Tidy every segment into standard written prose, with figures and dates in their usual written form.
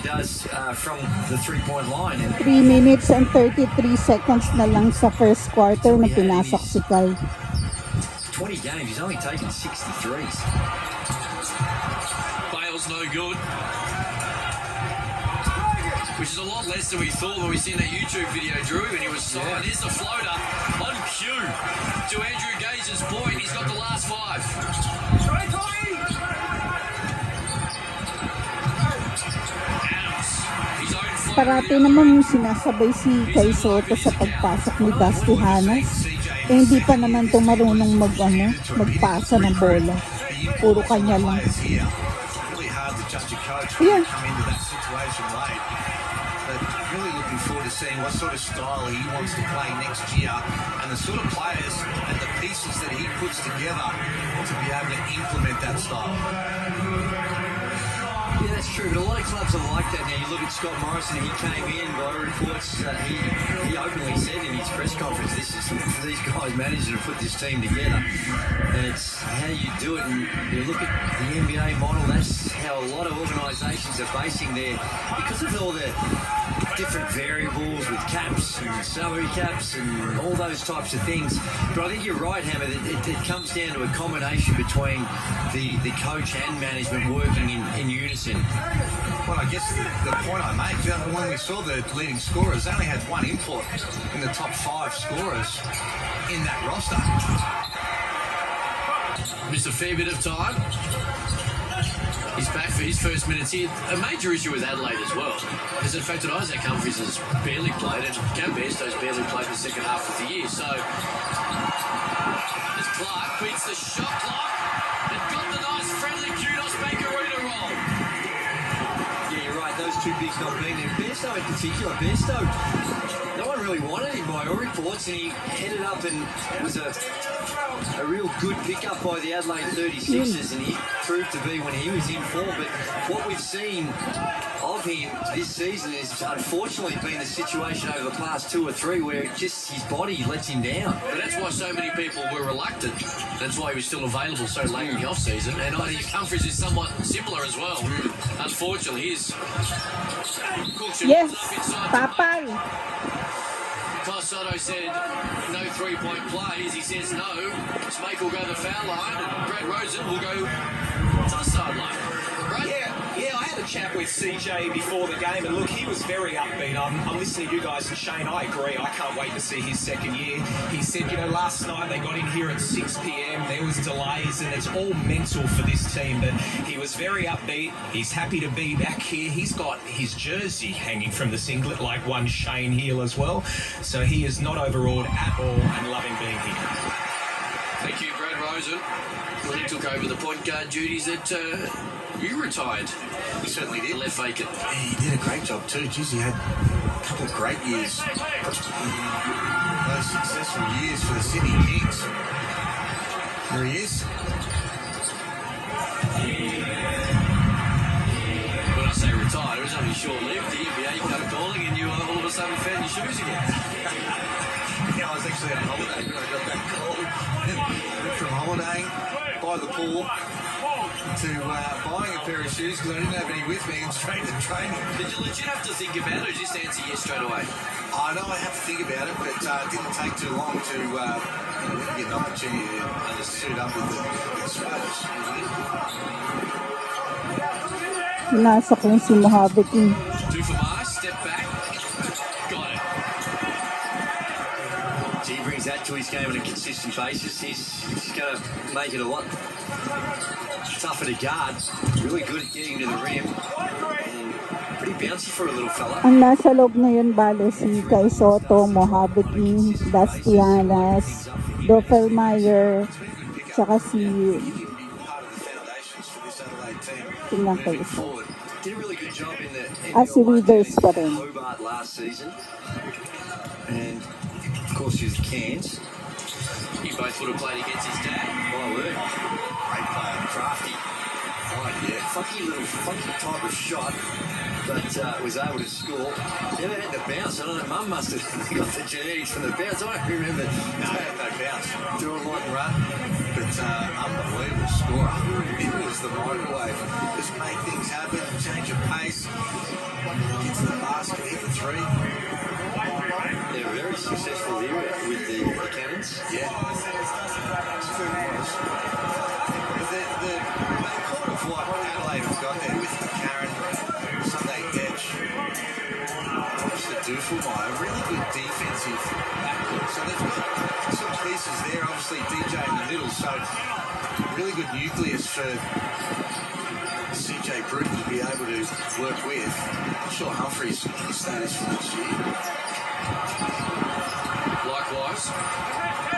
does from the three-point line. And 3 minutes and 33 seconds na lang sa first quarter na pinasok si Kai. 20 games, he's only taken 63s. Bale's no good. Which is a lot less than we thought when we seen that YouTube video, Drew, and he was signed. Here's the floater on cue. To Andrew Gage's point, he's got the last 5. Adams, his own floater. Parati naman sinasabay si Kai Sotto sa pagpasok ni Dusty Hanas. Eh, hindi pa naman ito marunong magpasa ng bola. Puro kanya lang. Yeah. But really looking forward to seeing what sort of style he wants to play next year and the sort of players and the pieces that he puts together to be able to implement that style. Yeah, that's true, but a lot of clubs are like that now. You look at Scott Morrison, he came in, by reports, he openly said in his press conference, this is these guys managed to put this team together. And it's how you do it, and you look at the NBA model, that's how a lot of organisations are basing their, because of all the different variables with caps and salary caps and all those types of things. But I think you're right, Hammer, it comes down to a combination between the coach and management working in unison. Well, I guess the point I made, when we saw the leading scorers, they only had one import in the top 5 scorers in that roster. Missed a fair bit of time. He's back for his first minutes here. A major issue with Adelaide as well is the fact that Isaac Humphries has barely played and Cam Bairstow's barely played the second half of the year. So as Clark beats the shot clock and got the nice friendly kudos Bangarita roll. Yeah, you're right, those two bigs not being there. Bairstow in particular, no one really wanted him by all reports, and he headed up and was a real good pickup by the Adelaide 36ers, and he proved to be when he was in form. But what we've seen of him this season is unfortunately been the situation over the past 2 or 3 where just his body lets him down. But that's why so many people were reluctant. That's why he was still available so late in the off-season. And I think Humphries is somewhat similar as well. Unfortunately, his yes, Papal. Sotto said no three-point plays. He says no. Smake will go to the foul line and Brad Rosen will go to the sideline. Right? Yeah, I had a chat with CJ before the game, and look, he was very upbeat. I'm listening to you guys, and Shane, I agree. I can't wait to see his second year. He said, last night they got in here at 6 p.m. There was delays, and it's all mental for this team. But he was very upbeat. He's happy to be back here. He's got his jersey hanging from the singlet, like one Shane Heal as well. So he is not overawed at all and loving being here. Thank you, Brad Rosen. When he took over the point guard duties that you retired. He certainly did. Left vacant. He did a great job too. Geez, he had a couple of great years. Those successful years for the Sydney Kings. There he is. When I say retired, it was only short-lived. The NBA kept calling and you all of a sudden found your shoes again. Yeah, I was actually on holiday when I got that call. Went from holidaying by the pool to buying a pair of shoes because I didn't have any with me and straight to training. Did you legit have to think about it or just answer yes straight away? I know I have to think about it, but it didn't take too long to get an opportunity to suit up with the sweaters. Pinasok yung si Mohamed. 2 for Mars, step back. Got it. He brings that to his game on a consistent basis. He's going to make it a lot tougher to guard. Really good at getting to the rim. Pretty bouncy for a little fella. Ang nasa loob na yun, bale, si Kai Sotto, Mohamed, Dusty Hanas, Doppelmayr, tsaka si tingnan ko isa. Did a really good job in the si Readers pa rin. Hobart last season. And of course he was Cairns. You both would have played against his dad. My word. Great player. Crafty. Oh yeah. Funky type of shot. but was able to score. Never had the bounce. I don't know, Mum must have got the genetics from the bounce. I don't remember. No, had no bounce. Doing like run. But unbelievable scorer. It was the microwave. Just make things happen, change of pace. Gets to the basket, hit the three. They're very successful here with the Cannons. Yeah. The kind of what Adelaide have got there with Karen, Sunday Edge. What's the do for my really good defensive backcourt. So they've got some pieces there, obviously DJ in the middle, so really good nucleus for CJ Bruton to be able to work with. I'm sure Humphrey's status for this year. Likewise,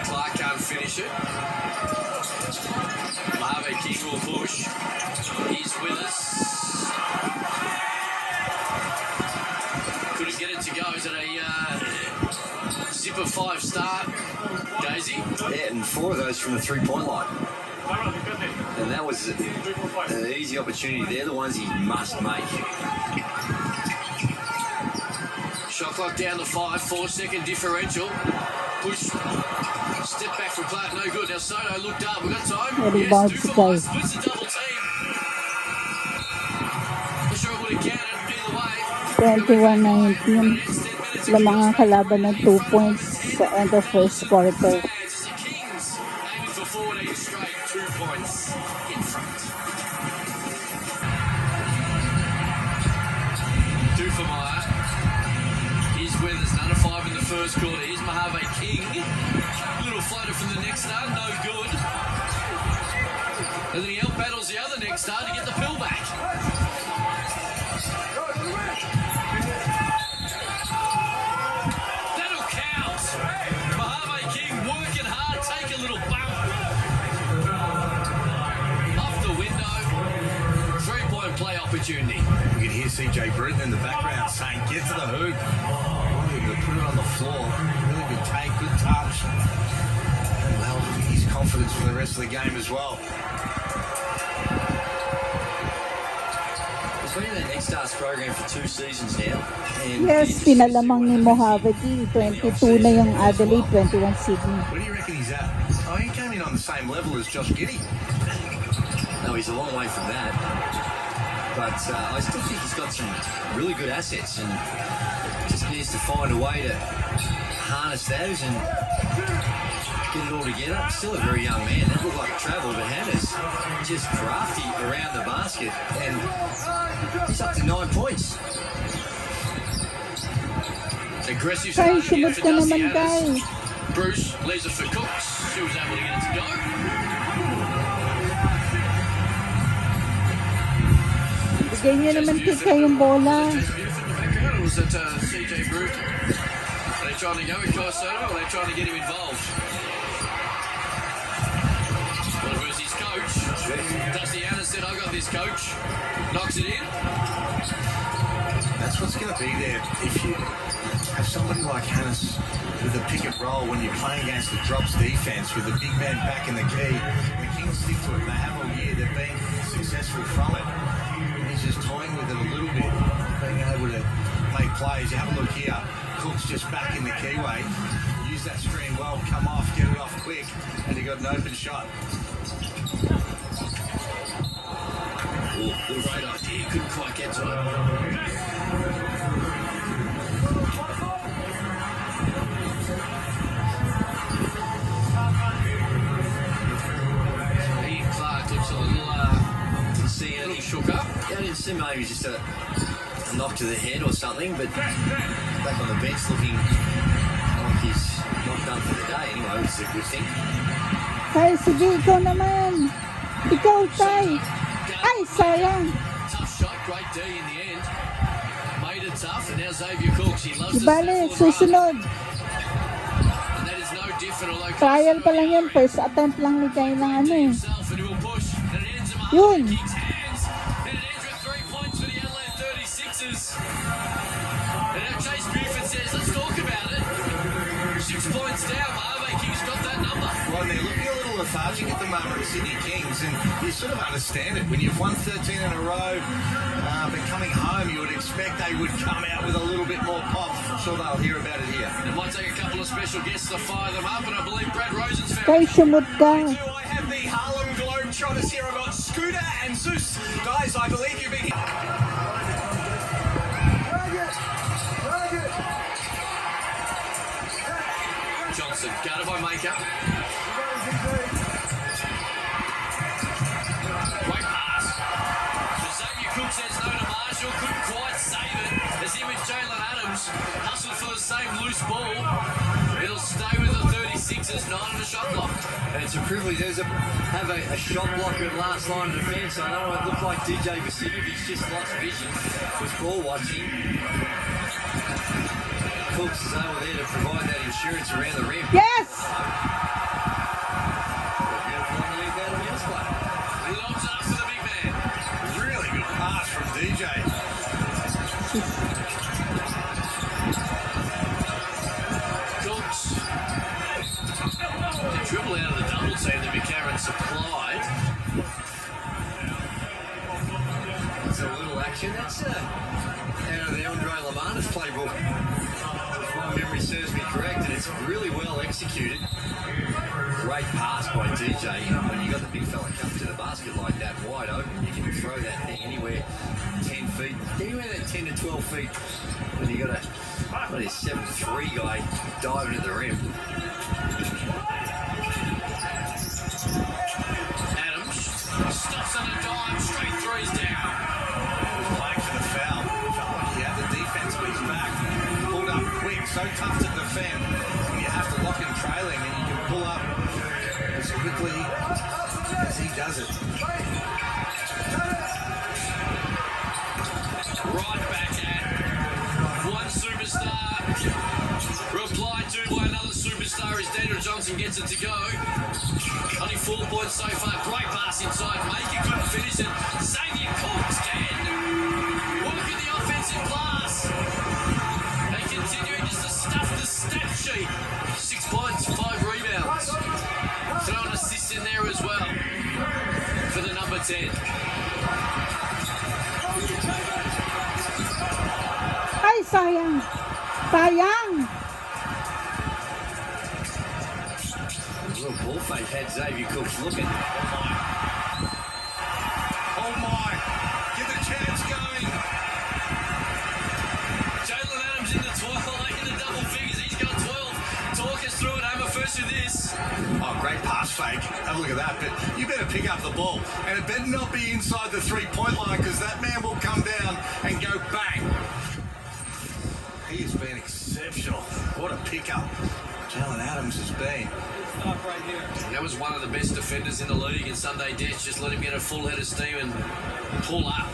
Clark can't finish it. Marvin King will push. He's with us. Couldn't get it to go. Is it a zipper 5 start, Daisy? Yeah, and 4 of those from the 3-point line. And that was an easy opportunity. They're the ones he must make. Shot clock down to 5, 4-second differential. Push. Step back from Clark, no good. Now Sotto looked up. We've got time. Rebound Yes, to do for go. us. Splits the double team. Not sure it would have counted either way. 21-19. Lamang ang kalaban ng 2 points sa end of first quarter. As the Kings aiming for 14 straight, 2 points in front. Dufemire is with us, none of 5 in the first quarter. Here's Mojave King. Little floater from the next star, no good. And then he out-battles the other next star to get the pill back. That'll count. Mojave King working hard, take a little bump. Off the window. 3-point play opportunity. You can hear CJ Bruton in the background saying, get to the hoop. Wanted to put it on the floor. Really good take, good touch. And well, his confidence for the rest of the game as well. He's been in the Next Stars program for 2 seasons now. And Yes, pinalamang ni Mojave King. 22 na yung Adelaide, 21 Sydney. Where do you reckon he's at? Oh, he came in on the same level as Josh Giddey. No, he's a long way from that. But I still think he's got some really good assets and just needs to find a way to harness those and get it all together. Still a very young man. That looked like travel, but Hannah's just crafty around the basket and he's up to 9 points. Aggressive Kay, start here sunod for ka Dusty naman, Kay. Adams. Bruce leaves it for Cooks. She was able to get it to go. Bigay niyo naman kay Kay yung bola. Was it Jess Buford in the background or was it CJ Brute? Are they trying to go with Kai Sotto or are they trying to get him involved? Well, it was his coach. Dusty Adams said, I got this, coach. Knocks it in. That's what's going to be there if you have somebody like Hannes with a pick and roll when you're playing against the drops defense with the big man back in the key. The Kings stick to it. They have all year. They've been successful from it. And he's just toying with it a little bit, being able to make plays. You have a look here. Cook's just back in the keyway. Use that screen well, come off, get it off quick, and he got an open shot. Great idea. Couldn't quite get to it. Ian Clark looks a little shook up. Yeah, I didn't see maybe just a knock to the head or something, but back on the bench looking like he's not done for the day anyway, which is a good thing. Kay, sige, ikaw naman. Ikaw, Kay. Ay, sayang. Tough shot, great D in the end. Made it tough, and now Xavier Cooks, he loves Di to bale, settle and susunod. run. And that is no different, although Trial pa lang yan. First attempt lang ni Kay ng ano eh. himself and he will push, and it ends him up. Yun. Kicks hands, and it ends with 3 points for the Adelaide 36ers. And now Chase Buford says, let's talk about it. 6 points down, Mojave King's got that number. Well, Ron, they're looking a little lethargic at the moment, Sydney Kings, and you sort of understand it. When you've won 13 in a row, but coming home, you would expect they would come out with a little bit more pop. I'm sure they'll hear about it here. It might take a couple of special guests to fire them up, and I believe Brad Rosen's found. Kay, sumot ka. I have the Harlem Globetrotters here. I've got Scooter and Zeus. Guys, I believe you've been... Johnson, guarded by Maker. Great pass. Xavier Cook says no to Marshall, couldn't quite save it. As him and Jalen Adams hustled for the same loose ball. It'll stay with the 36ers, 9 on the shot clock. And it's a privilege. Have a shot blocker at last line of defence. I know it looked like DJ Vasiljevic just lost vision, was ball watching. Cooks is over there to provide that insurance around the rim. Yes! He lobs it up to the big man. Really good pass from DJ. Cooks. The dribble out of the double team that McCarron supplied. That's a little action. That's out of the Andre Lamanna's playbook. If my memory serves me correct, and it's really well executed. Great pass by DJ. When you got the big fella come to the basket like that, wide open, you can throw that thing anywhere 10 feet, anywhere that 10 to 12 feet. When you got a 7'3" guy diving at the rim. Adams stops on a dime, straight threes down. Playing for the foul. Felt like he had the defense on his back. Pulled up quick, so tough to defend. When you have to lock and trailing, and you can pull up as quickly as he does it. Right back at one superstar. Replied to by another superstar as Daniel Johnson gets it to go. Only 4 points so far. Great pass inside. Maker couldn't finish it. Xavier Cooks can. Working the offensive class. And continuing just to stuff the stat sheet. 6 points, 5 rebounds. Throw an assist in there as well for the number 10. Ay, sayang. Sayang. A little ball fake had Xavier Cooks looking. Oh my! Get the chance going! Jalen Adams in the 12, in the double figures. He's got 12. Talk us through it. Hammer first with this. Oh, great pass fake. Have a look at that. But you better pick up the ball. And it better not be inside the three-point line because that man will come down and go bang. He has been exceptional. What a pickup Jalen Adams has been. That was one of the best defenders in the league in Sunday Ditch. Just let him get a full head of steam and pull up.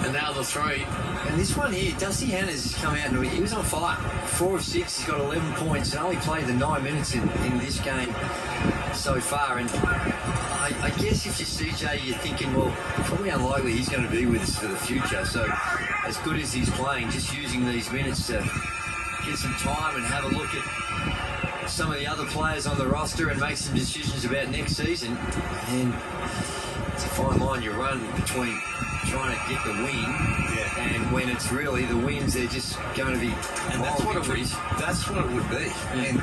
And now the three. And this one here, Dusty Hannah's has come out and he was on fire. 4 of 6, he's got 11 points and only played the 9 minutes in this game so far. And I guess if you're CJ, you're thinking, well, probably unlikely he's going to be with us for the future. So as good as he's playing, just using these minutes to get some time and have a look at some of the other players on the roster and make some decisions about next season. And it's a fine line you run between trying to get the win and when it's really the wins, they're just going to be and that's what it would be. And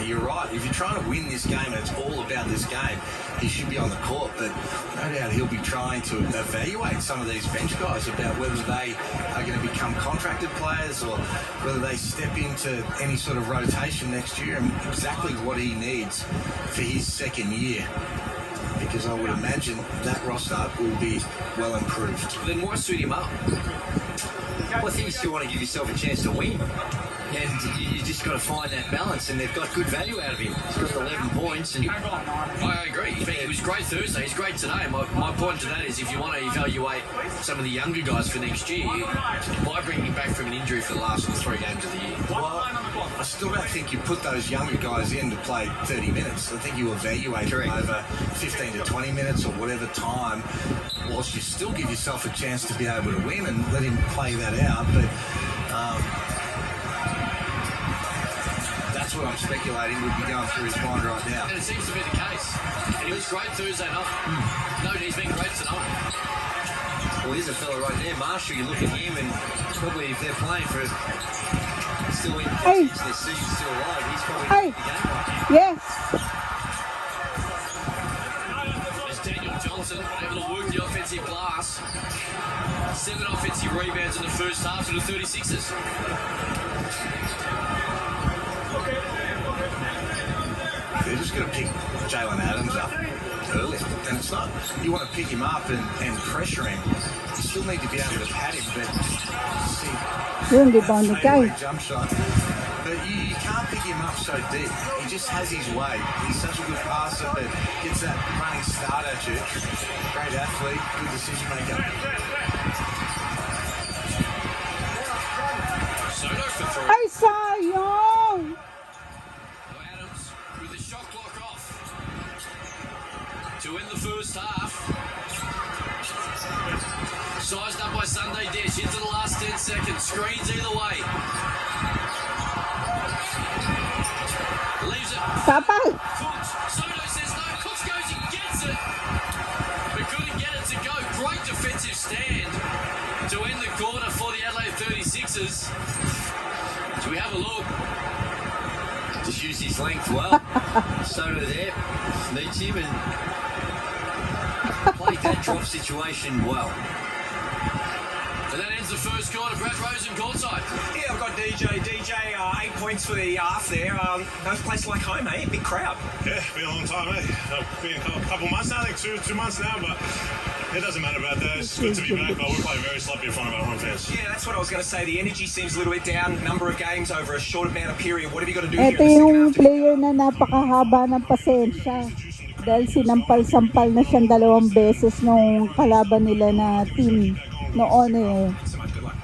you're right, if you're trying to win this game and it's all about this game, he should be on the court, but no doubt he'll be trying to evaluate some of these bench guys about whether they are going to become contracted players or whether they step into any sort of rotation next year and exactly what he needs for his second year. Because I would imagine that roster will be well improved. Then why suit him up? Well, I think you still want to give yourself a chance to win. And you just got to find that balance, and they've got good value out of him. He's got 11 points. And I agree. He was great Thursday. He's great today. My point to that is if you want to evaluate some of the younger guys for next year, why bring him back from an injury for the last 3 games of the year? Well, I still don't think you put those younger guys in to play 30 minutes. I think you evaluate them over 15 to 20 minutes or whatever time, whilst you still give yourself a chance to be able to win and let him play that out. But that's what I'm speculating would be going through his mind right now. And it seems to be the case. And he was great Thursday night. No, he's been great tonight. Well, here's a fella right there, Marshall. You look at him, and probably if they're playing for still in Hey. their season's still alive, he's probably Hey. in the game right now. Yes. As Daniel Johnson able to work the offensive glass. 7 offensive rebounds in the first half to the 36ers. They're just going to pick Jalen Adams up early. And it's not, you want to pick him up and pressure him. You still need to be able to pad him, but see, Yun, di ba, fadeaway Nikay? jump shot. But you can't pick him up so deep. He just has his way. He's such a good passer, but gets that running start at you. Great athlete, good decision maker. Sotto for 3. Ay, sayang! Adams with the shot clock off to end the first half. Sized up by Sunday Dish into the last 10 seconds. Screens either way. Leaves it. Kapal! Cooks. Sotto says no. Cooks goes and gets it. But couldn't get it to go. Great defensive stand to end the quarter for the Adelaide 36ers. So we have a look. Just used his length well. Sotto there meets him and played that drop situation well. And that ends the first quarter. Brad Rosen courtside. Yeah, I've got DJ. DJ, 8 points for the half there. No place like home, eh? Big crowd. Yeah, been a long time, eh? Been a couple months now, I think two months now, but it doesn't matter about that. It's good to be back, but we're playing very sloppy in front of our home fans. Yeah, that's what I was going to say. The energy seems a little bit down. Number of games over a short amount of period. What have you got to do here Ito in the second yung half? player na napakahaba ng pasensya. Dahil sinampal-sampal na siyang 2 beses nung kalaban nila na team noon eh. So much good luck.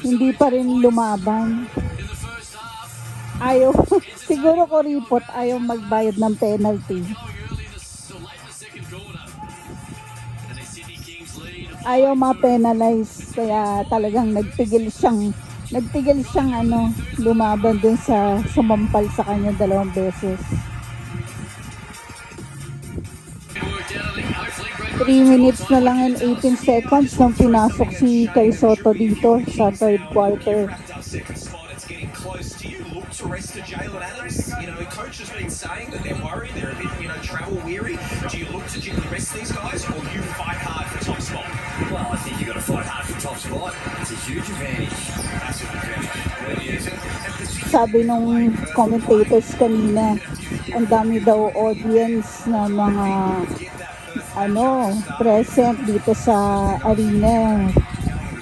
Hindi pa rin lumaban. In the first half. Ayaw, siguro ko ripot, ayaw magbayad ng penalty. Going early so late in the second quarter. And the Sydney Kings lead. Ayaw ma-penalize. Kaya talagang nagpigil siyang lumaban dun sa sumampal sa kanya 2 beses. Worked out, I think. Hopefully, Brad 3 minutes na lang and 18 seconds nung pinasok si kay Sotto dito sa third quarter. Wrapped up second spot. It's getting close. Do you look to rest to Jalen Adams? You know, coach has been saying that they're worried. They're a bit, travel weary. Do you look to gently rest these guys, or you fight hard for top spot? Well, I think you've got to fight hard for top spot. It's a huge advantage. Massive advantage. Really is. And particularly Sabi nung commentators kanina, ang dami daw audience na mga present dito sa arena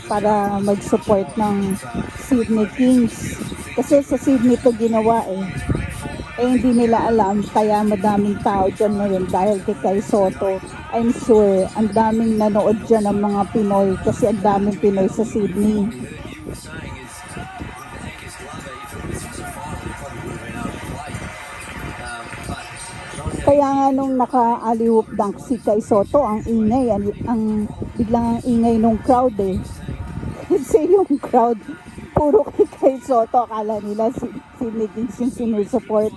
para mag-support ng Sydney Kings. Kasi sa Sydney to ginawa eh. Hindi nila alam, kaya madaming tao dyan ngayon dahil kay Sotto. I'm sure, ang daming nanood dyan ng mga Pinoy kasi ang daming Pinoy sa Sydney. You were saying is with the Hankers Glover, if it was a final, he probably would have been able to play. But Kaya nga nung naka-alley-oop dunk si kay Sotto, ang ingay, ang biglang ang ingay nung crowd eh. Kasi yung crowd, puro kay Sotto, akala nila si Kings yung sinusupport.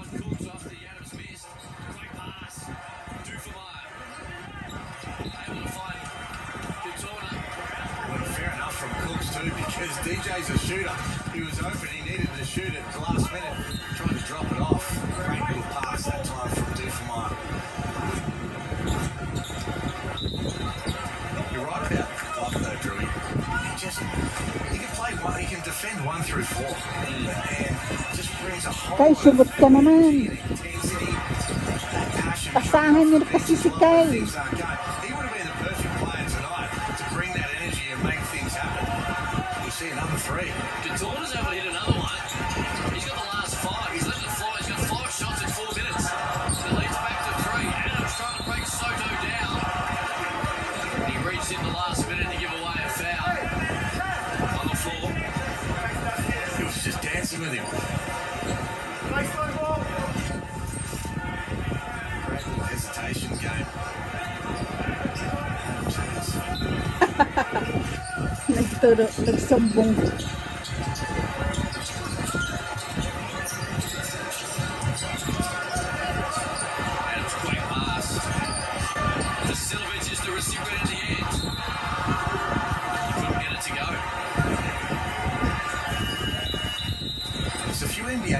fair enough from Cooks too, because DJ's a shooter. He was open, he needed to shoot at the last minute, trying to drop it off. Great little pass that time from Dufemar. You're right about Glover though, Drewy. He can play one, he can defend 1 through 4, and just brings a whole Kay, sugot ka naman. intensity, that passion. Pasahan niyo kasi si Kay. Things aren't going. He would have been the perfect player tonight to bring that energy and make things happen. We'll see another 3. Daytona's able to hit another one. He's got the last 5. He's let it fly. He's got 5 shots in 4 minutes. The lead's back to 3. Adams trying to break Sotto down. And he reached in the last minute to give away a foul on the floor. He was just dancing with him. Great little hesitation game. Nagsumbong.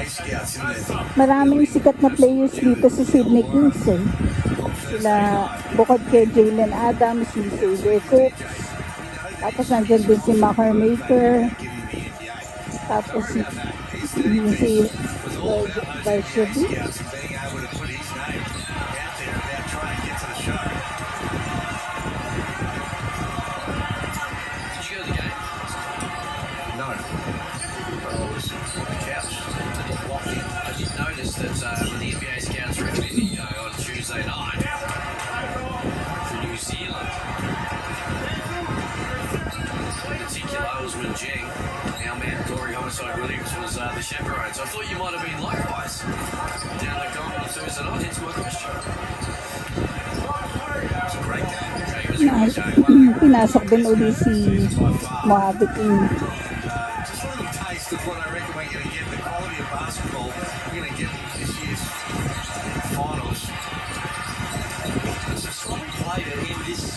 scouts in there. Maraming sikat na players dito sa Sydney Kings eh. Sila, bukod kay Jalen Adams, si Xavier Cooks, tapos nandyan din si Maher Maker, tapos si Varshavy. Scouts and being able to put his name out there about trying to get to the show. Did you go to the game? No. But I was on the couch. Locked in. I did notice that when the NBA scouts were in video on Tuesday night for New Zealand, in particular Osman Jeng, our man Corey Homicide Williams was the chaperone. So I thought you might have been likewise down the Gong on Thursday night, hence my question. It's a great game. Okay, it was a great game. Pinasok din uli si Moabit King. Just a little taste of what I reckon we're going to get, the quality of basketball we're going to get this year's finals. Some sloppy play in this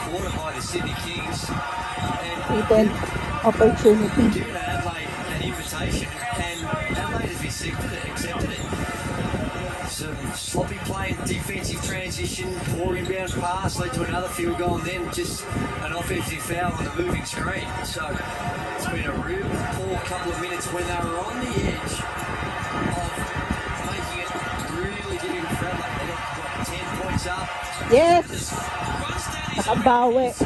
quarter by the Sydney Kings. And Eaten opportunity. given Adelaide an invitation, and Adelaide has accepted it. Some sloppy play and defensive transition, poor inbound pass led to another field goal, and then just an offensive foul on the moving screen. So it's been a real poor couple of minutes when they were on the edge of making it really difficult for Adelaide. They got 10 points up. Yes! Nakabawi. He's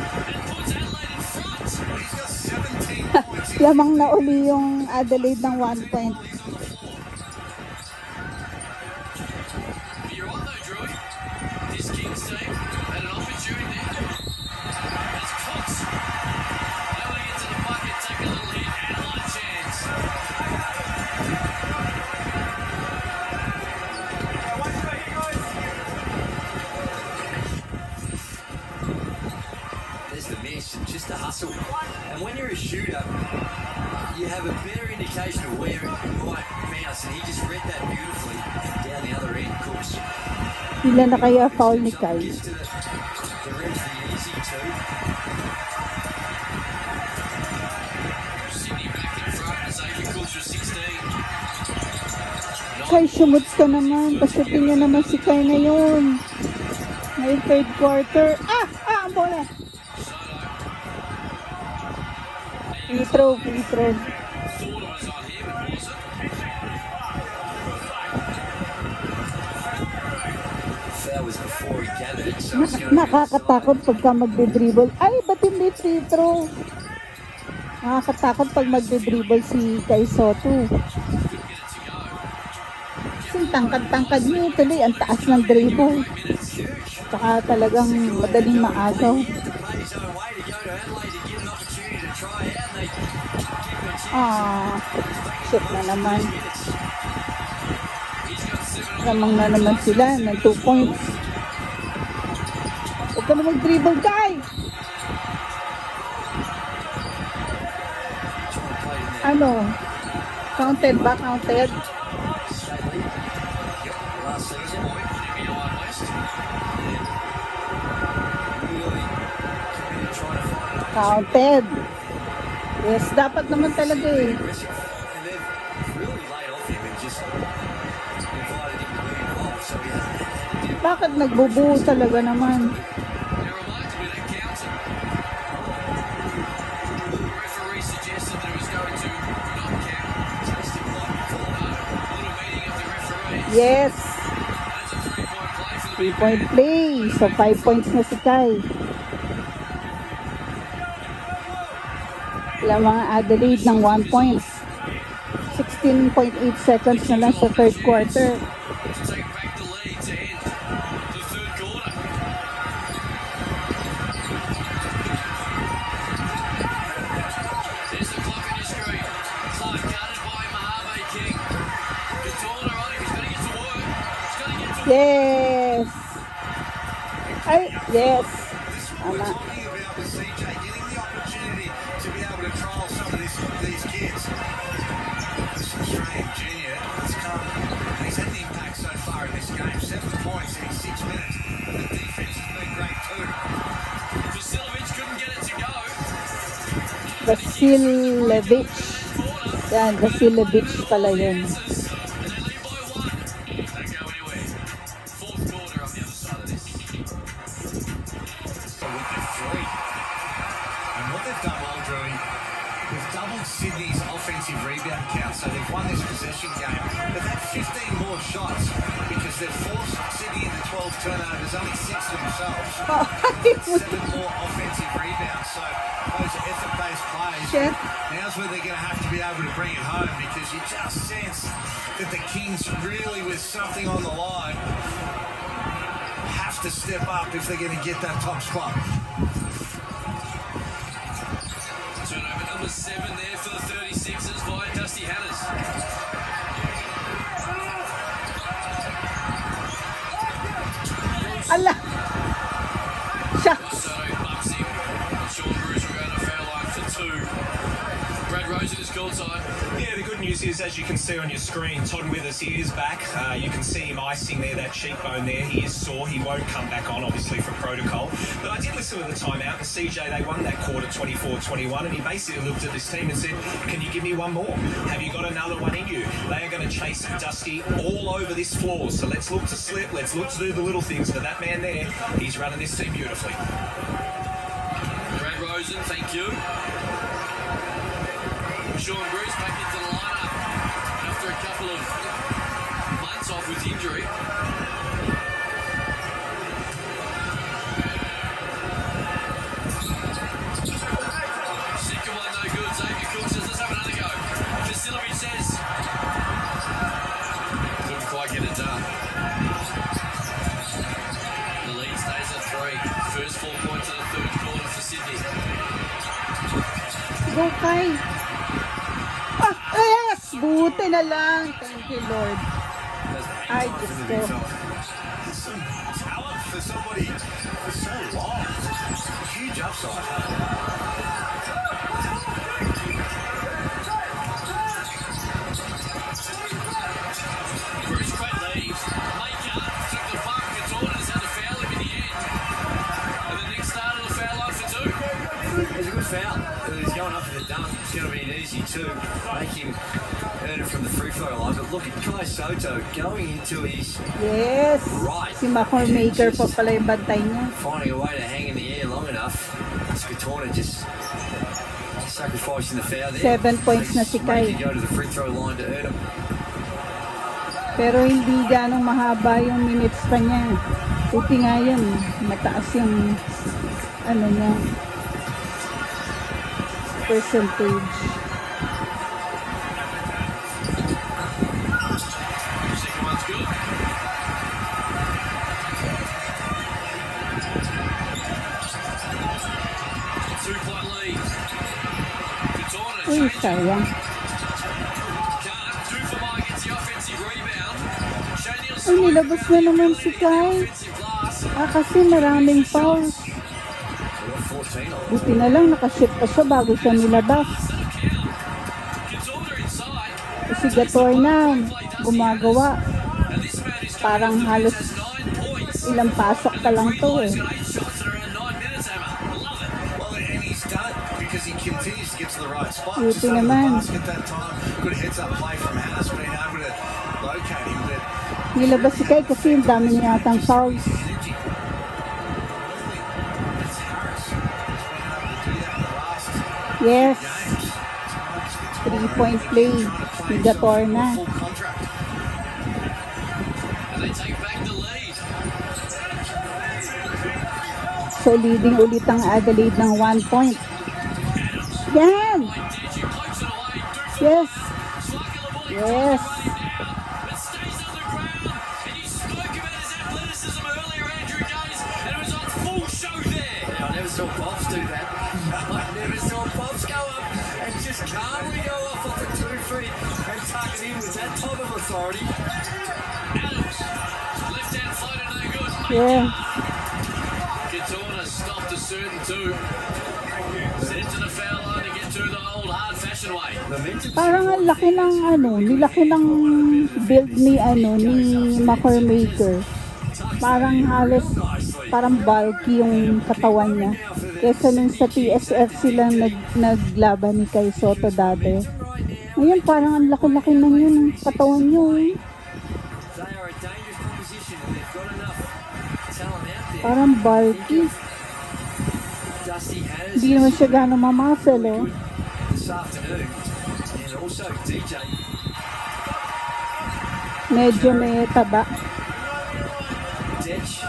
got 17 points. Lamang na uli yung Adelaide ng 1 point. You're on though, Drew. This Kings team had an opportunity. That's Cox. They want to get to the bucket, take a little hit, and one chance. There's the miss, and just a hustle. And when you're a shooter, you have a better indication of where it might bounce, and he just read that beautifully down the other end, Cooks. Ilan na kaya foul ni Kai? Gets to the ref, the easy two. Sydney back in front as Xavier Cooks was 16. Kai, sumot ka naman. Pasutin niya naman si Kai ngayon. May third quarter. Ang bola. Free throw. Thought it was on him, and was it? Foul was before he gathered it, so it's going to be Nakakatakot pagka magde-dribble. Ay, ba't hindi free throw? Nakakatakot pag magde-dribble si Kai Sotto. Kasi tangkad-tangkad niya tuloy. Ang taas ng dribble. Tsaka talagang madaling maagaw. to pay his own way to go to Adelaide to get an opportunity to try out, and they give him a chance. Shit na naman. He's got 7 Lamang na naman sila ng 2 points. Huwag ka na mag-dribble, Kai! Ano? Counted ba? Counted? State league. Last season, behind West. really committed trying to find an Counted. Yes, dapat naman talaga eh. aggressive, and they've really laid off him and just invited him to be involved. So he hasn't had to deal Bakit nagbubuo talaga naman? It reminds me that counted. The referee suggested that it was going to not count. tasting like a call. A little meeting of the referees. Yes! That's a 3-point play for the 3-point play. So 5 points na si Kai. Ilang mga Adelaide ng 1 point. 16.8 seconds na lang sa third quarter. to take back the lead to end the third quarter. There's the clock on your screen. Clark guarded by Mojave King. Katorna on him. He's got to get to work. He's got to get to work. Yes! Ay, yes! This is what Tama. we're talking about with CJ, getting the opportunity to be able to trial some of these kids. This Australian junior has come, and he's had an impact so far in this game. 7 points in 6 minutes. The defense has been great too. Vasilovic couldn't get it to go. Vasilevich. Yan, Vasilevich pala yun. They've doubled Sydney's offensive rebound count, so they've won this possession game. They've had 15 more shots because they've forced Sydney into 12 turnovers, only 6 themselves. 7 more offensive rebounds, so those are effort-based plays. Shit. Now's where they're going to have to be able to bring it home, because you just sense that the Kings really, with something on the line, have to step up if they're going to get that top spot. Turnover number 7 there for the 36ers via Dusty Hannahs. Ala! Shucks! Sotto bucks him. Sean Bruce will go to foul line for 2. Brad Rosen is call time. Yeah, the good news is, as you can see on your screen, Todd Withers, he is back. You can see him icing there, that cheekbone there. He is sore. He won't come back on, obviously, for protocol. But I did listen to the timeout, and CJ, they won that quarter 24-21, and he basically looked at this team and said, can you give me one more? Have you got another one in you? They are going to chase Dusty all over this floor, so let's look to slip, let's look to do the little things. But that man there, he's running this team beautifully. Brad Rosen, thank you. Sean Bruce back into the lineup after a couple of months off with injury. Second one no good. Xavier Cook says, let's have another go. Vasilovic says, couldn't quite get it done. The lead stays at 3. First 4 points of the third quarter for Sydney. Go, Kai! Yes! Buti na lang. Thank you, Lord. Ay, Diyos ko. Some talent for somebody for so long. Huge upside. Bruce Pratt leaves. Maker took the puck. Katorna's had to foul him in the end. And the next start of the foul line for 2. It's a good foul. He's going up for the dunk. It's going to be an easy 2. Make him earn it from the free throw line. But look at Kai Sotto going into his Yes! right. Si Maker pa pala yung bantay niya. Finding a way to hang in the air long enough. Katorna just sacrificing the foul there. 7 points na si Kai. Go to the free throw line to earn him. Pero hindi ganong mahaba yung minutes pa niya. Buti nga yun. Mataas yung ano niya. Percentage. Second one's good. Two-point lead. Katorna Uy, changes. sayang. Can't. 2 for Mike gets the offensive rebound. Shane Ay, nilabas na naman si Kai. offensive glass. Kasi maraming fouls. Buti na lang nakaship pa siya bago siya nilabas. Katorna inside. Kasi Gator na gumagawa. And this man is Parang halos 9 points. ilang pasok pa lang to eh. He's got 8 shots in around 9 minutes, Emma. Love it. Well, and he's done because he continues to get to the right spot. Buti Just under the naman. basket that time. Good heads-up play from Hannahs, being able to locate him. But Nilabas si Kai kasi yung dami niya yatang fouls. energy. It's Harris who's been able to do that in the last Yes. games. 3-point play. Ni Gator na. Full contract. And they take back the lead. So leading ulit ang Adelaide ng 1 point. Yan! Digi pokes it away. Yes! Swaka Yes! It stays on the ground. And you spoke about his athleticism earlier, Andrew Gaze, and it was on full show there. I never saw Pops do that. I never saw Pops go up and just calmly go off the 2 feet and tuck it in with that type of authority. Adams, left hand floater, no good. Yeah. Katorna stopped a certain 2. Sent to the foul line to get to the old hard-fashioned way. Momentum. Parang ang laki ng nilaki ng build ni Maker. Parang halos, parang bulky yung katawan niya. Kesa nung sa TSF silang naglaban ni Kai Sotto dati. Ngayon parang ang laki-laki na yun ang katawan niyo. They are a dangerous proposition and they've got enough talent out there. Parang bulky. Dusty Hannahs. Hindi naman siya gano'ng mamuscle, oh. The afternoon. And also DJ. Medyo may taba. Detch.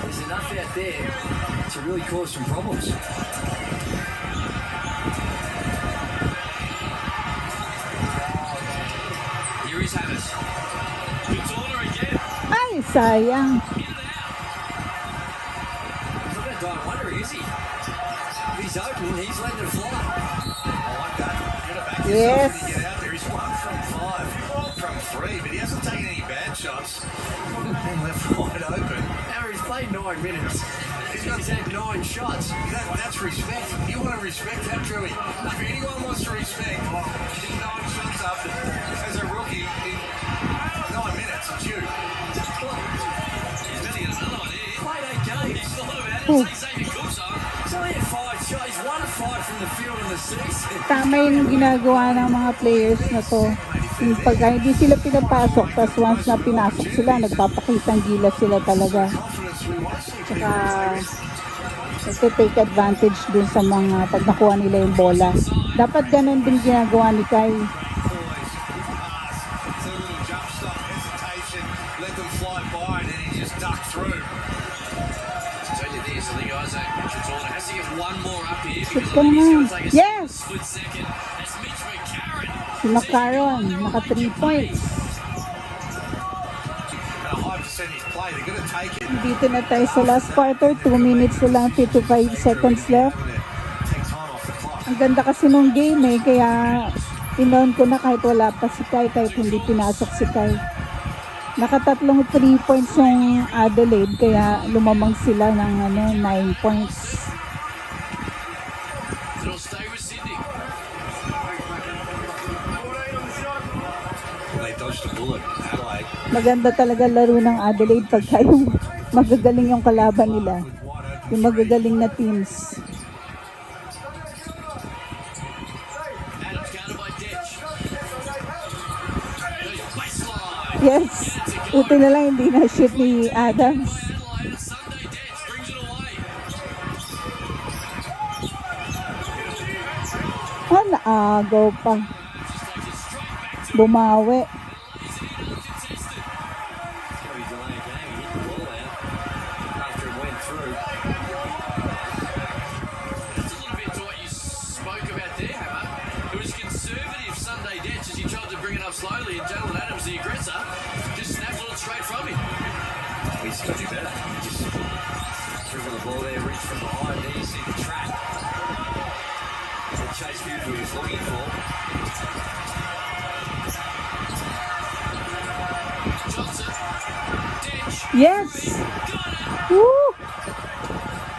There's enough out there to really cause some problems. Here is Hammers. Good order again. Ay, sayang. He's not going to die wondering, is he? If he's open, he's letting it fly. I like that. You've got to back Yes. yourself when you get out there. He's 1 from 5 from 3, but he hasn't taken any bad shots. And left wide open. Now he's played 9 minutes. He's had 9 shots. That's respect. You want to respect that, Drewy. If anyone wants to respect, getting 9 shots up as a rookie in 9 minutes, it's you. He's going to get another one here. Played 8 games. He's thought about it. Oh. He's Xavier Cook's on. He's only had 5 shots. He's 1 of 5 from the field in the season. Tama yung ginagawa ng mga players na to. Yung pagka hindi sila pinapasok, tapos once na pinasok sila, nagpapakitang gilas sila talaga. Confidence we want to see Tsaka, nagte-take advantage dun sa mga pag nakuha nila yung bola. Dapat ganun din ginagawa ni Kai. boys. It's a little jump stop, hesitation, let them fly by, and then he just ducked through. To tell you this, I think Isaac Chatorna has to get one more up here Shoot because ka I think he's going naman. to take a Yes! split second. That's Mitch McCarron. Si Macaron, naka 3 points. And a high percentage play, they're going to take it. Dito na tayo sa last quarter, 2 minutes na lang, 55 seconds left. Take time off the clock. Ang ganda kasi nung game eh, kaya pinon ko na kahit wala pa si Kai, kahit hindi pinasok si Kai. Nakatatlong 3 points yung Adelaide, kaya lumamang sila ng 9 points. It'll stay with Sydney. They dodged a bullet, Adelaide. Maganda talaga laro ng Adelaide pagka yung magagaling yung kalaban nila. Yung magagaling na teams. Adams countered by Detch. Baseline. Yes, buti na lang hindi na shoot ni Adams. Adelaide and Sunday Detch brings it away. Ah, naagaw pa. Just takes it straight back to Bumawi. lays it in uncontested. Probably delay a game. He hit the ball out after it went through. That's a little bit to what you spoke about there, Hammer. It was conservative Sunday Detch as he tried to bring it up slowly, and Jalen Adams, the aggressor, just snapped it straight from him. He's got to do better. He just dribble the ball there, reach from behind. There you see the trap that Chase Buford was looking for. Johnson, Detch, Yes! got it! Woo!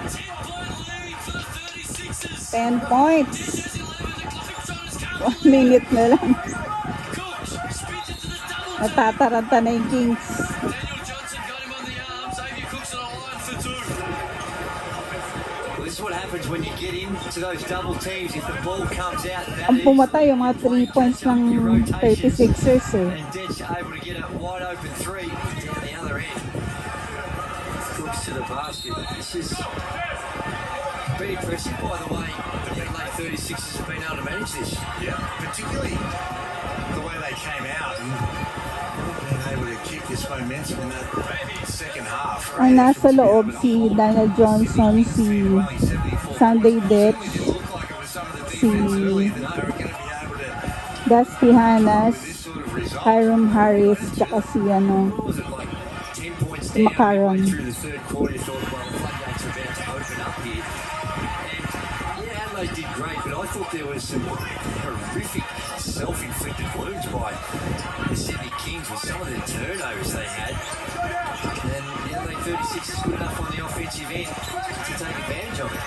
10-point lead for the 36ers. 10 points. There's 11, the clock zone is coming. 1 minute na lang. Cooks spins into the double. Natataranta na yung Kings. Daniel Johnson got him on the arm. Xavier Cook's on a line for 2. Well, this is what happens when you get into those double teams. If the ball comes out that Ang pumatay yung mga 3 points ng 36ers eh. and Detch able to get a wide open 3 down the other end. Cooks to the basket. This is been impressive, by the way. The Adelaide 36ers have been able to manage this. Yeah, particularly the way they came out and being able to keep this momentum in that second half. Ang nasa loob si Daniel Johnson, si Sunday Detch, Looked like it was some of the si defense early that they were going to be able to Dusty Hanas, this sort of result. Hiram Harris, tsaka si What was it, like 10 points down Macaron. midway through the third quarter? You thought, well, the floodgates are about to open up here. And yeah, Adelaide did great, but I thought there was some horrific self-inflicted wounds by the Sydney Kings with some of the turnovers they had. And the Adelaide 36 is good enough on the offensive end to take advantage of it.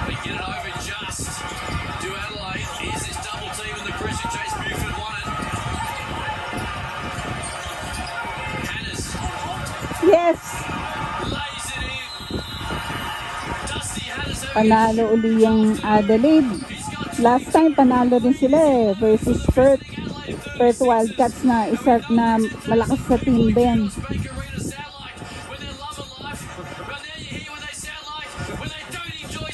They get it over just to Adelaide. Here's this double team and the pressure Chase Buford wanted. Hannes Yes! lays it in. Dusty Hannes Panalo uli yung Adelaide. Last time panalo din sila eh, versus Perth. Perth Wildcats na isa na malakas sa team din. Break arena sound like when they're loving life. But now you hear what they sound like when they don't enjoy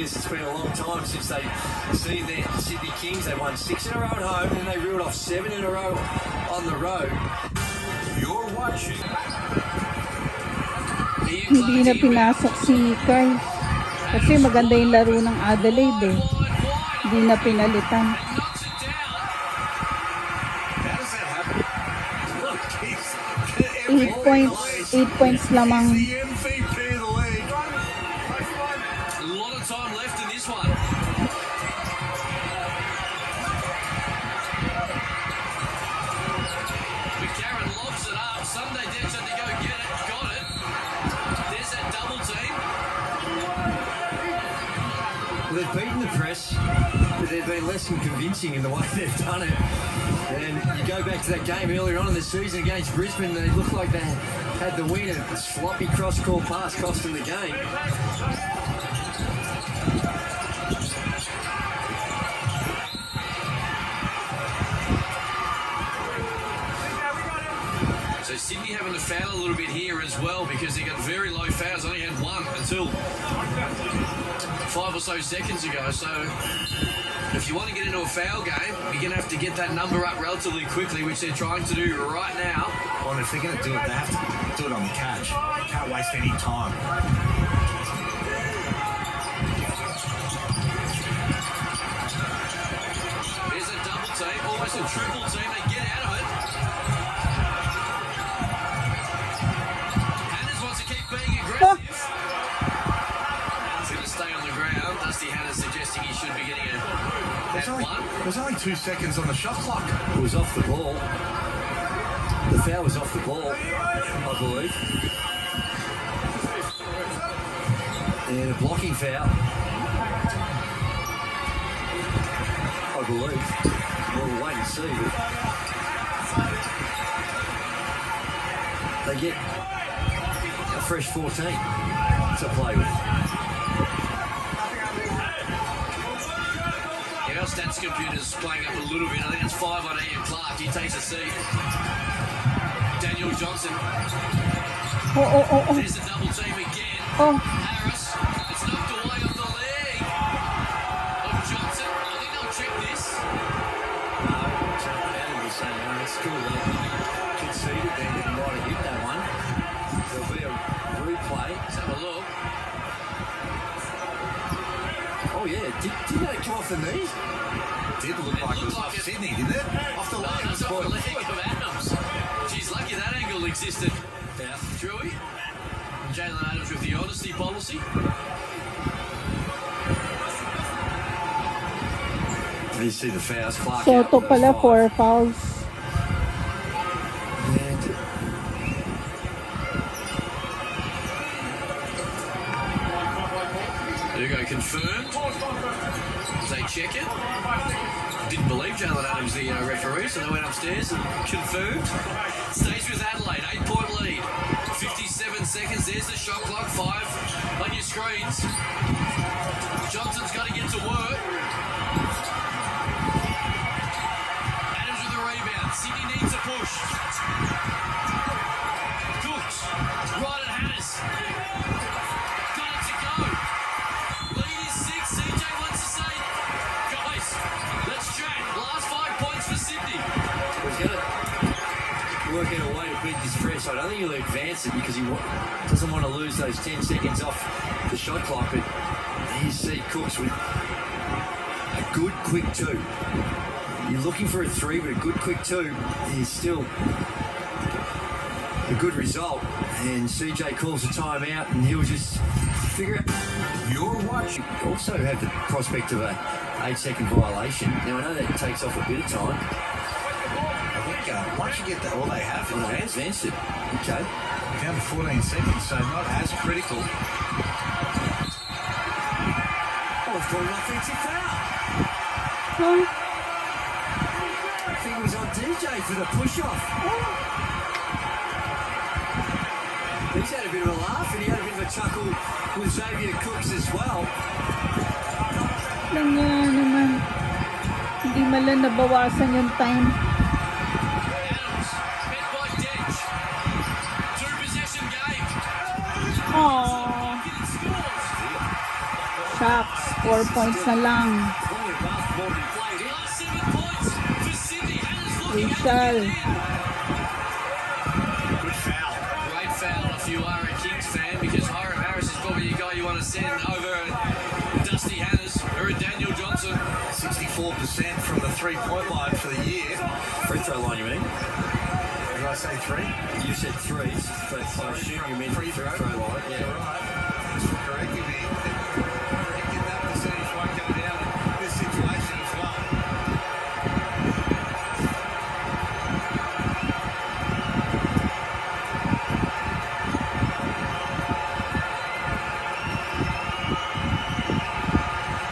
this. It's been a long time since they've seen the Sydney Kings. They won 6 in a row at home, and they reeled off 7 in a row on the road. You're watching. Hindi na pinasok si Kai. Kasi maganda yung laro ng Adelaide eh. Hindi na pinalitan. Knocks it down. How does that happen? Look, he's 8 points lamang. the MVP of the league. A lot of time left in this one. McCarron lobs it up. Sunday Dent had to go get it. Got it. There's that double team. Well, they've beaten the press, but they've been less than convincing in the way they've done it. And you go back to that game earlier on in the season against Brisbane, they looked like they had the win. A sloppy cross-court pass cost them the game. So Sydney having to foul a little bit here as well because they got very low fouls. Only had one until 5 or so seconds ago. So if you want to get into a foul game, you're going to have to get that number up relatively quickly, which they're trying to do right now. Well, if they're going to do it, they have to do it on the catch. They can't waste any time. There's a double team, almost a triple team. They get out of it. Hannahs wants to keep being aggressive. He's going to stay on the ground. Dusty Hannahs suggesting he should be getting There's only 2 seconds on the shot clock. It was off the ball. The foul was off the ball, I believe. And a blocking foul, I believe. We'll wait and see. But they get a fresh 14 to play with. Our stats computer's playing up a little bit. I think it's 5 on Ian Clark. He takes a seat. Daniel Johnson. Oh. There's the double team again. Oh. Harris. It's knocked away off the leg of Johnson. I think they'll check this. Adam was saying, it's cool that conceded then that he might have hit that one. There'll be a replay. Let's have a look. Oh yeah, didn't that come off the knee? Did look like it was off Sydney, didn't it? Off the No, leg. it's off the leg of Adams. She's lucky that angle existed. Yeah. Drewy. Jalen Adams with the honesty policy. You see the fouls, Clark. Sotto out, pala, those 4 fouls. And There you go, confirmed. They check it. Didn't believe Jalen Adams, the referee, so they went upstairs and confirmed. Stays with Adelaide, 8-point lead. 57 seconds, there's the shot clock, 5 on your screens. Johnson's got to get to work. Adams with the rebound. Sydney needs a push. Cooks, right at Hannahs. Got it to go. Lead is 6. CJ wants to say, guys, let's chat. Last 5 points for Sydney. he's going to work out a way to beat this press. I don't think he'll advance it because he doesn't want to lose those 10 seconds off the shot clock. But you see Cooks with a good quick 2. You're looking for a 3, but a good quick 2 is still a good result. And CJ calls a timeout, and he'll just figure out. You're watching. Also have the prospect of a 8-second violation. Now I know that takes off a bit of time. I think once you get that, all they have Oh, is advanced it. Okay. down to 14 seconds, so not as critical. Oh, it's called an offensive foul. Huh? I think it was on DJ for the push-off. He's had a bit of a laugh and he had a bit of a chuckle with Xavier Cooks as well. Lang yan naman. Hindi malang nabawasan yung time. Adams, met by Dench. 2-possession game. Aww. Getting scores. Shucks, 4 points na lang. Plenty of basketball to be played in. Last 7 points for Sydney. Hannah's looking Rachel. Good foul. Great foul if you are a Kings fan, because Hiram Harris is probably the guy you want to send over Dusty Hannahs or Daniel Johnson. 64% from the three-point line for the year. Free throw line, you mean? Did I say three? You said threes, but I assume you meant free throw line. Yeah. Right. Thanks for correcting me. I reckon that percentage won't go down in this situation as well.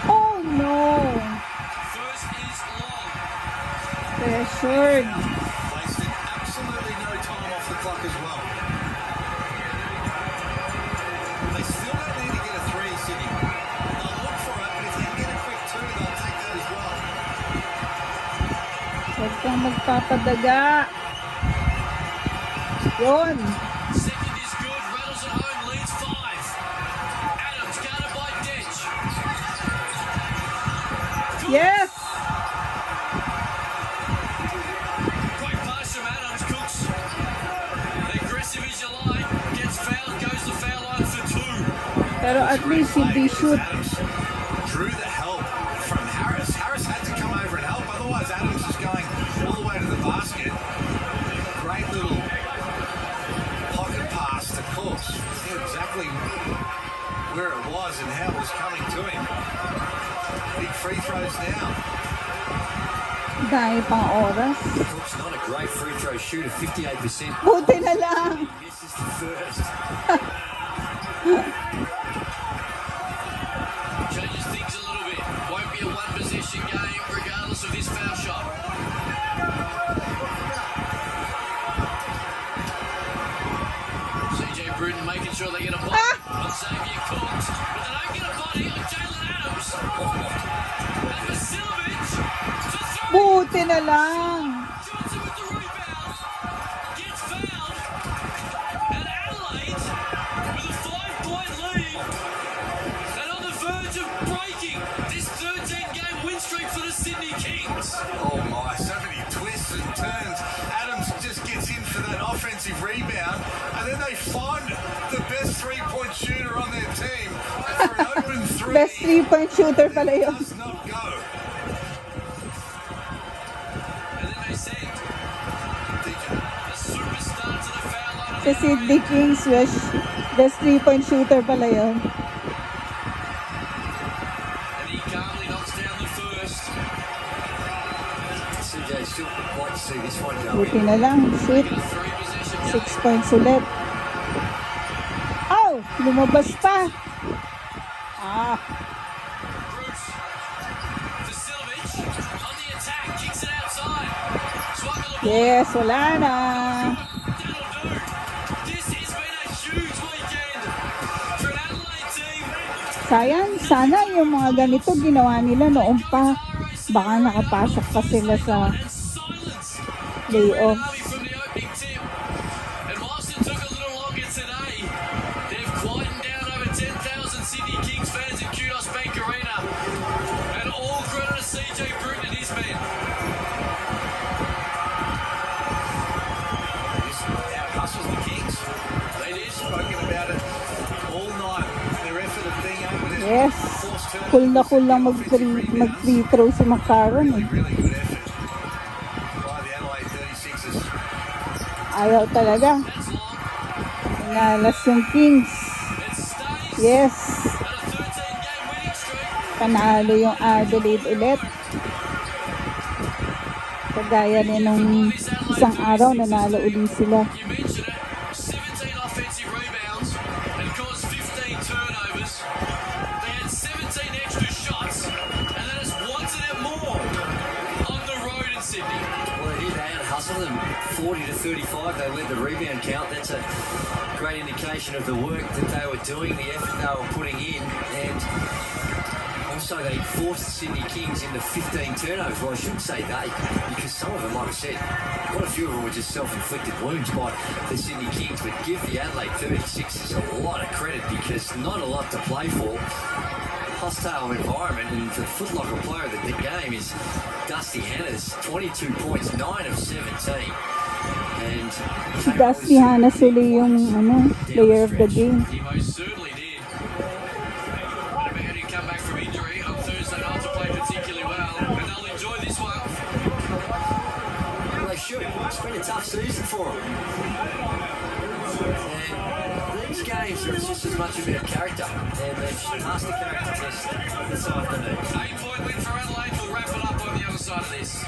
Oh no! First is long. Pressured. Wasted absolutely no time off the clock as well. They still don't need to get a three, Sydney. They'll look for it, but if they can get a quick two, they'll take that as well. Huwag kang magpapadaga. Yun. Second is good. Rattles at home, leads 5. Adams guarded by Dench. Yes! Great pass from Adams. Cooks. Aggressive as you like. Gets fouled, goes to foul line for 2. Pero at least hindi shoot. Adams drew the help from Harris. Harris had to come over and help, otherwise Adams is going all the way to the basket. Great little pocket pass to Cooks. Knew exactly where it was and how it was coming to him. Big free throws now. Dahil pang oras. Cook's not a great free throw shooter, 58%. Buti na lang. He misses the first. Changes things a little bit. Won't be a one-possession game regardless of this foul shot. CJ Bruton making sure they get a body on Xavier Cooks, but they don't get a body on Jalen Adams. And Vasiljevic to throw. Buti na lang. Johnson with the rebound. Gets fouled. And Adelaide with a 5-point lead. And on the verge of breaking this 13-game win streak for the Sydney Kings. Oh my, so many twists and turns. Adams just gets in for that offensive rebound, and then they find the best three-point shooter on their team. And for an open three, Best 3-point shooter pala it yun. does not go. And then they send a superstar to the foul line. Sa Sydney Kings, best 3-point shooter pala yun. And he calmly knocks down the first. CJ still like to see this one go Buti in. na lang. Shoot. A 3-possession 6 points ulit. Ow! Lumabas pa. Bruce. Vasiljevic on the attack, kicks it outside. Swung on the ball. Yes, wala na. That'll do. This has been a huge weekend for an Adelaide team. Sayang, sana yung mga ganito ginawa nila noon pa. Baka nakapasok pa sila sa And silence playoff. from the opening tip. And whilst it took a little longer today, they've quietened down over 10,000 Sydney Kings fans in Kudos Bank Arena. And all credit to CJ Bruton and his men. This out-hustles the Kings. They did. Spoken about it all night. Their effort of being able to Yes. force turnovers. Cool na cool lang mag-free throw si McCarron eh. Really good effort by the Adelaide 36ers. Ayaw talaga. That's long. Inalas yung Kings. It stays Yes. at a 13-game winning streak. Panalo yung Adelaide ulit. Kagaya din nung isang araw, nanalo ulit sila. You mentioned it. 17 offensive rebounds and caused 15 turnovers. They had 17 extra shots, and that is wanted it more on the road in Sydney. Well, they did. They out-hustled them 40 to 35. They led the rebound count. That's a great indication of the work that they were doing, the effort they were putting in, and also they forced the Sydney Kings into 15 turnovers. Well, I shouldn't say they, because some of them, like I said, quite a few of them were just self-inflicted wounds by the Sydney Kings, but give the Adelaide 36ers a lot of credit because not a lot to play for. hostile environment, and for the footlocker player of the game is Dusty Hannah's 22 points, 9 of 17. And Si Dusty Hannah uli yung player of the game. He most certainly did. But about to come back from injury on Thursday night to play particularly well, and they'll enjoy this one. Well, they should. It's been a tough season for them. And these games are just as much about character, and they've passed the character test this afternoon. 8-point win for Adelaide. We'll wrap it up on the other side of this.